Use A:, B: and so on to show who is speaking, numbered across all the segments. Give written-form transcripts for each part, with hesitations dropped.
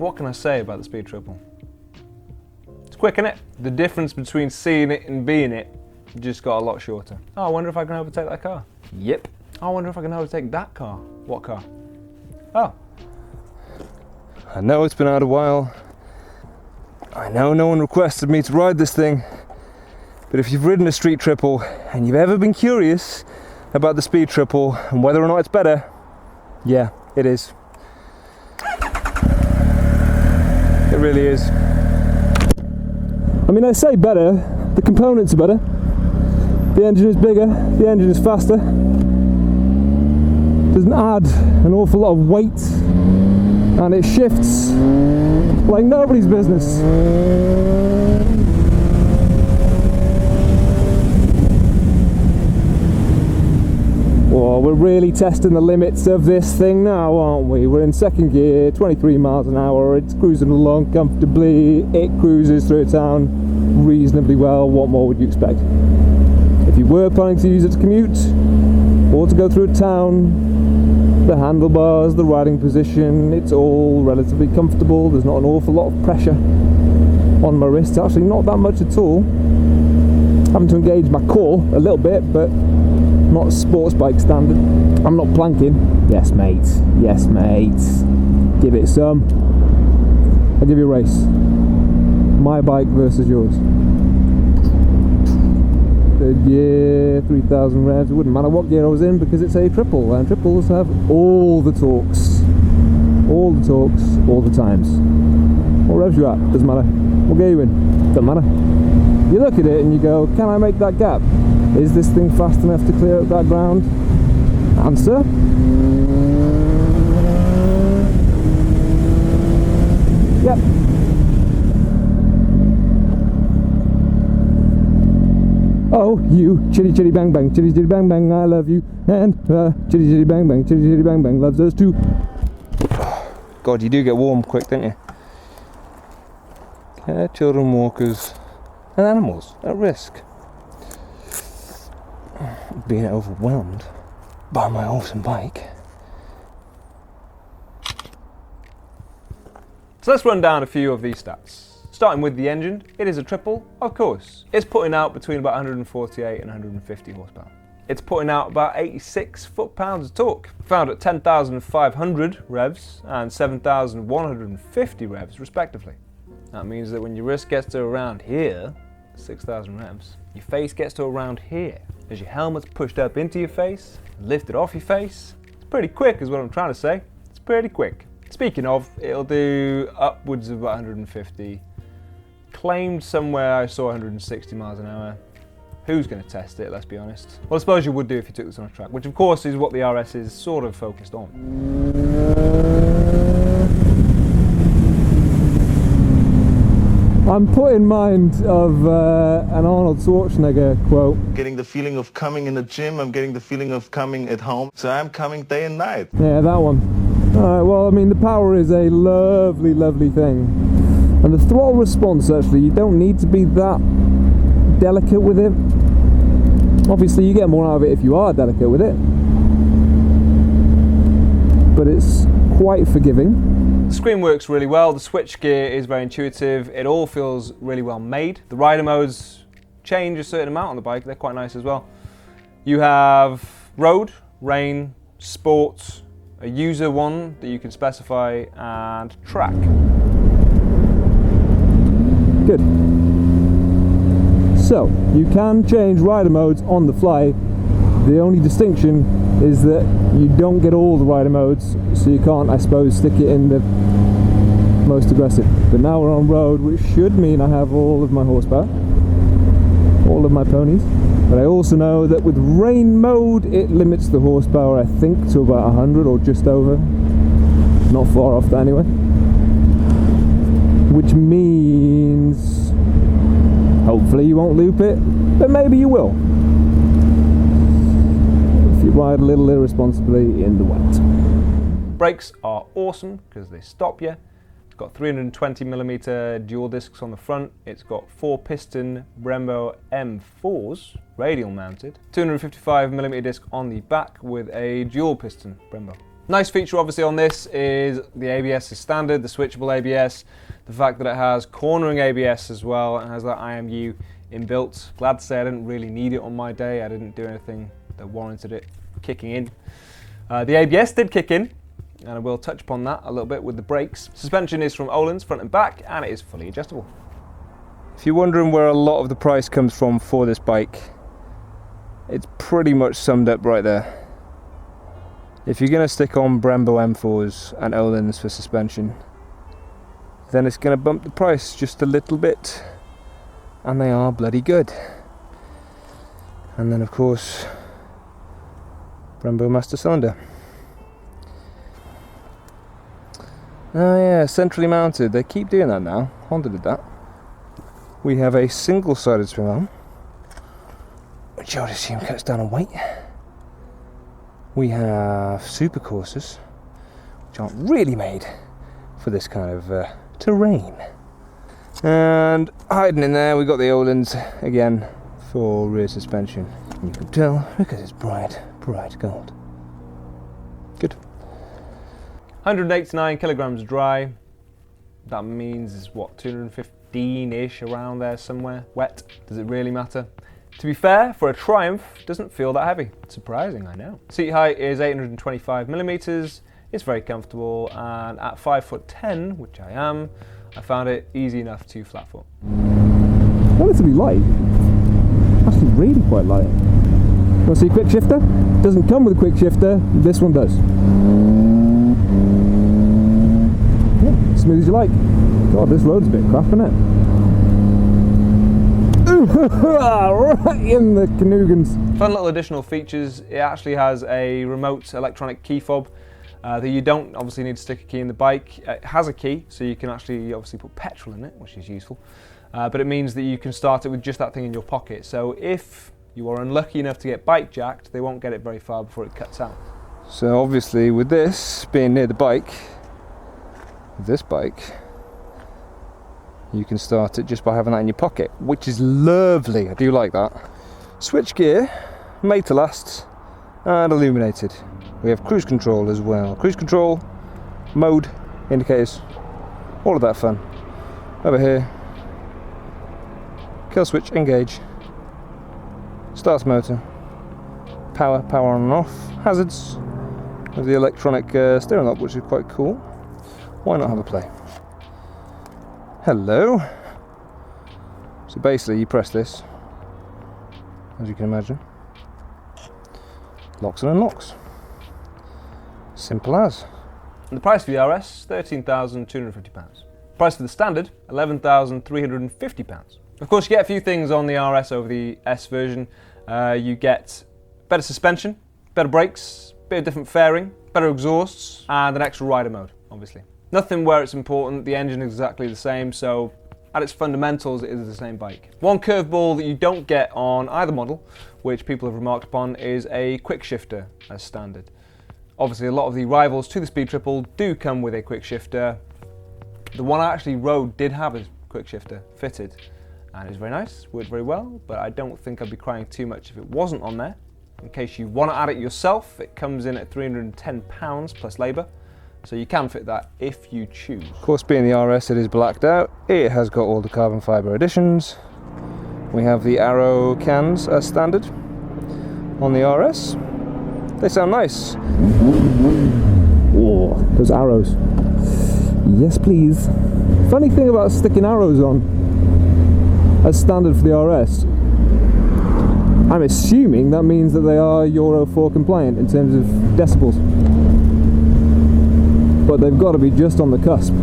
A: What can I say about the Speed Triple? It's quick, innit? The difference between seeing it and being it just got a lot shorter. Oh, I wonder if I can overtake that car. Yep. I wonder if I can overtake that car. What car? Oh.
B: I know it's been out a while. I know no one requested me to ride this thing. But if you've ridden a Street Triple and you've ever been curious about the Speed Triple and whether or not it's better, yeah, it is. It really is. I mean, I say better, the components are better. The engine is bigger, the engine is faster. Doesn't add an awful lot of weight, and it shifts like nobody's business. Well, we're really testing the limits of this thing now, aren't we? We're in second gear, 23 miles an hour, it's cruising along comfortably, it cruises through a town reasonably well. What more would you expect? If you were planning to use it to commute, or to go through a town, the handlebars, the riding position, it's all relatively comfortable. There's not an awful lot of pressure on my wrist, actually not that much at all. Having to engage my core a little bit, but not sports bike standard. I'm not planking. Yes, mate. Yes, mate. Give it some. I'll give you a race. My bike versus yours. Third gear, 3,000 revs. It wouldn't matter what gear I was in because it's a triple, and triples have all the torques. All the torques, all the times. What revs you at? Doesn't matter. What gear you in? Doesn't matter. You look at it and you go, can I make that gap? Is this thing fast enough to clear up that ground? Answer. Yep. Oh, you, chitty chitty bang bang, chitty chitty bang bang, I love you, and chitty chitty bang bang, chitty chitty bang bang loves us too. God, you do get warm quick, don't you? Care, children, walkers, and animals at risk. Being overwhelmed by my awesome bike.
A: So let's run down a few of these stats. Starting with the engine, it is a triple, of course. It's putting out between about 148 and 150 horsepower. It's putting out about 86 foot-pounds of torque, found at 10,500 revs and 7,150 revs respectively. That means that when your wrist gets to around here, 6,000 revs, your face gets to around here. As your helmet's pushed up into your face, lifted off your face, it's pretty quick is what I'm trying to say. It's pretty quick. Speaking of, it'll do upwards of about 150. Claimed somewhere I saw 160 miles an hour. Who's going to test it, let's be honest? Well, I suppose you would do if you took this on a track, which of course is what the RS is sort of focused on.
B: I'm put in mind of an Arnold Schwarzenegger quote.
C: Getting the feeling of coming in the gym, I'm getting the feeling of coming at home. So I'm coming day and night.
B: Yeah, that one. Alright, well, I mean, the power is a lovely, lovely thing. And the throttle response, actually, you don't need to be that delicate with it. Obviously, you get more out of it if you are delicate with it. But it's quite forgiving.
A: The screen works really well, the switch gear is very intuitive, it all feels really well made. The rider modes change a certain amount on the bike, they're quite nice as well. You have road, rain, sport, a user one that you can specify, and track.
B: Good. So, you can change rider modes on the fly. The only distinction is that you don't get all the rider modes, so you can't, I suppose, stick it in the most aggressive. But now we're on road, which should mean I have all of my horsepower, all of my ponies. But I also know that with rain mode, it limits the horsepower, I think, to about 100 or just over. Not far off that anyway. Which means, hopefully you won't loop it, but maybe you will. If you ride a little irresponsibly in the wet.
A: Brakes are awesome because they stop you. It's got 320mm dual discs on the front. It's got 4-piston Brembo M4s, radial mounted. 255mm disc on the back with a dual piston Brembo. Nice feature obviously on this is the ABS is standard, the switchable ABS, the fact that it has cornering ABS as well, and has that IMU inbuilt. Glad to say I didn't really need it on my day. I didn't do anything that warranted it kicking in. The ABS did kick in, and I will touch upon that a little bit with the brakes. Suspension is from Öhlins front and back, and it is fully adjustable. If you're wondering where a lot of the price comes from for this bike, it's pretty much summed up right there. If you're going to stick on Brembo M4s and Öhlins for suspension, then it's going to bump the price just a little bit, and they are bloody good. And then of course, Brembo master cylinder. Oh yeah, centrally mounted. They keep doing that now. Honda did that. We have a single-sided swing arm, which I would assume cuts down on weight. We have super coursers, which aren't really made for this kind of terrain. And hiding in there, we've got the Öhlins again for rear suspension. You can tell because it's bright gold. Good. 189 kilograms dry. That means is what, 215-ish around there somewhere. Wet. Does it really matter? To be fair, for a Triumph, doesn't feel that heavy. Surprising, I know. Seat height is 825 millimeters. It's very comfortable, and at 5'10", which I am, I found it easy enough to flat foot.
B: Relatively light. Actually, really quite light. Want to see a quick shifter? Doesn't come with a quick shifter. This one does. Yeah, smooth as you like. God, this road's a bit crap, isn't it? Right in the canoogans.
A: Fun little additional features. It actually has a remote electronic key fob that you don't obviously need to stick a key in the bike. It has a key, so you can actually obviously put petrol in it, which is useful. But it means that you can start it with just that thing in your pocket. So if you are unlucky enough to get bike jacked, they won't get it very far before it cuts out. So obviously with this being near the bike, with this bike, you can start it just by having that in your pocket, which is lovely. I do like that. Switch gear, made to last, and illuminated. We have cruise control as well. Cruise control, mode, indicators, all of that fun. Over here, kill switch, engage, starts motor, power on and off, hazards, with the electronic steering lock, which is quite cool. Why not have a play? Hello. So basically you press this, as you can imagine, locks and unlocks. Simple as. And the price for the RS, £13,250. Price for the standard, £11,350. Of course you get a few things on the RS over the S version. You get better suspension, better brakes, bit of different fairing, better exhausts, and an extra rider mode, obviously. Nothing where it's important, the engine is exactly the same, so at its fundamentals it is the same bike. One curveball that you don't get on either model, which people have remarked upon, is a quick shifter as standard. Obviously a lot of the rivals to the Speed Triple do come with a quick shifter. The one I actually rode did have a quick shifter fitted, and it was very nice, worked very well, but I don't think I'd be crying too much if it wasn't on there. In case you want to add it yourself, it comes in at £310 plus labour. So you can fit that if you choose. Of course, being the RS, it is blacked out. It has got all the carbon fibre additions. We have the arrow cans as standard on the RS. They sound nice.
B: Oh, those arrows. Yes, please. Funny thing about sticking arrows on as standard for the RS, I'm assuming that means that they are Euro 4 compliant in terms of decibels. But they've got to be just on the cusp.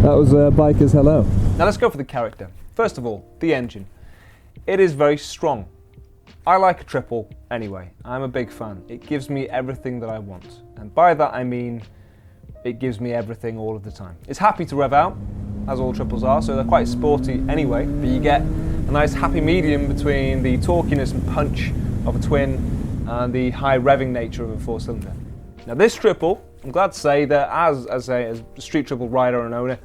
B: That was Biker's hello.
A: Now let's go for the character. First of all, the engine. It is very strong. I like a triple anyway. I'm a big fan. It gives me everything that I want. And by that I mean, it gives me everything all of the time. It's happy to rev out, as all triples are, so they're quite sporty anyway, but you get a nice happy medium between the torquiness and punch of a twin and the high revving nature of a four-cylinder. Now this triple, I'm glad to say that as a street triple rider and owner,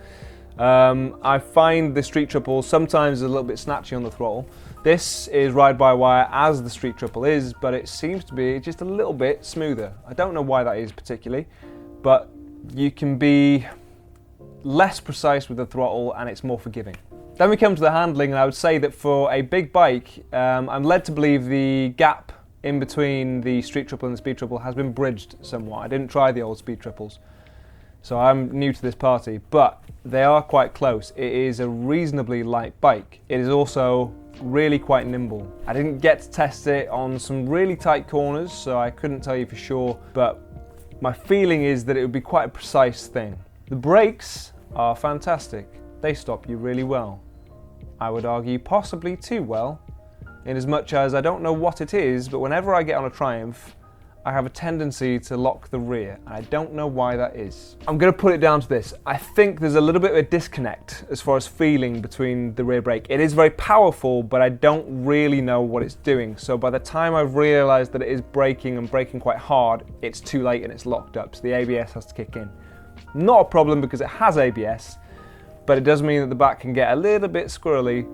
A: I find the Street Triple sometimes a little bit snatchy on the throttle. This is ride-by-wire as the Street Triple is, but it seems to be just a little bit smoother. I don't know why that is particularly, but you can be less precise with the throttle and it's more forgiving. Then we come to the handling, and I would say that for a big bike, I'm led to believe the gap in between the Street Triple and the Speed Triple has been bridged somewhat. I didn't try the old Speed Triples, so I'm new to this party, but they are quite close. It is a reasonably light bike. It is also really quite nimble. I didn't get to test it on some really tight corners, so I couldn't tell you for sure, but my feeling is that it would be quite a precise thing. The brakes are fantastic. They stop you really well. I would argue possibly too well, in as much as I don't know what it is, but whenever I get on a Triumph, I have a tendency to lock the rear, and I don't know why that is. I'm going to put it down to this. I think there's a little bit of a disconnect as far as feeling between the rear brake. It is very powerful, but I don't really know what it's doing. So by the time I've realised that it is braking and braking quite hard, it's too late and it's locked up, so the ABS has to kick in. Not a problem because it has ABS, but it does mean that the back can get a little bit squirrely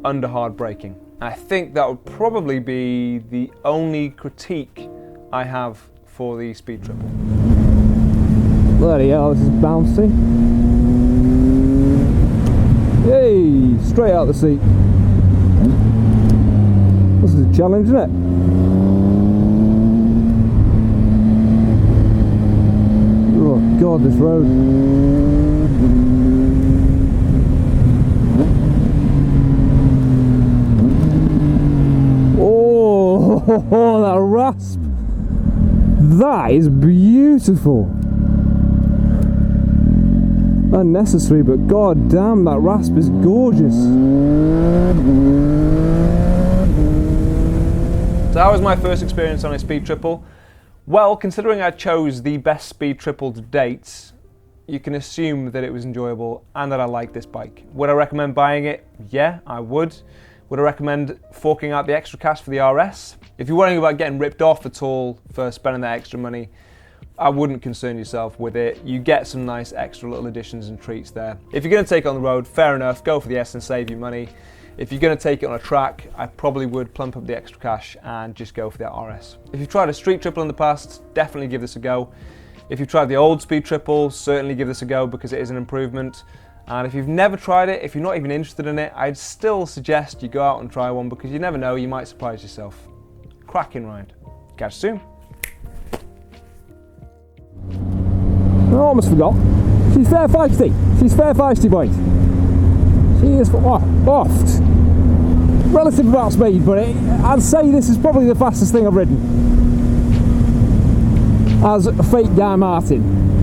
A: under hard braking. I think that would probably be the only critique I have for the Speed Triple.
B: Bloody hell, this is bouncy. Hey, straight out the seat. This is a challenge, isn't it? Oh God, this road. Oh, that rasp! That is beautiful. Unnecessary, but god damn, that rasp is gorgeous.
A: So how was my first experience on a Speed Triple? Well, considering I chose the best Speed Triple to date, you can assume that it was enjoyable and that I like this bike. Would I recommend buying it? Yeah, I would. Would I recommend forking out the extra cash for the RS? If you're worrying about getting ripped off at all for spending that extra money, I wouldn't concern yourself with it. You get some nice extra little additions and treats there. If you're going to take it on the road, fair enough, go for the S and save you money. If you're going to take it on a track, I probably would plump up the extra cash and just go for the RS. If you've tried a Street Triple in the past, definitely give this a go. If you've tried the old Speed Triple, certainly give this a go because it is an improvement. And if you've never tried it, if you're not even interested in it, I'd still suggest you go out and try one because you never know, you might surprise yourself. Cracking ride. Catch you soon.
B: I almost forgot. She's fair feisty. She's fair feisty, boy. She is oft. Relative about speed, but I'd say this is probably the fastest thing I've ridden. As a fake Guy Martin.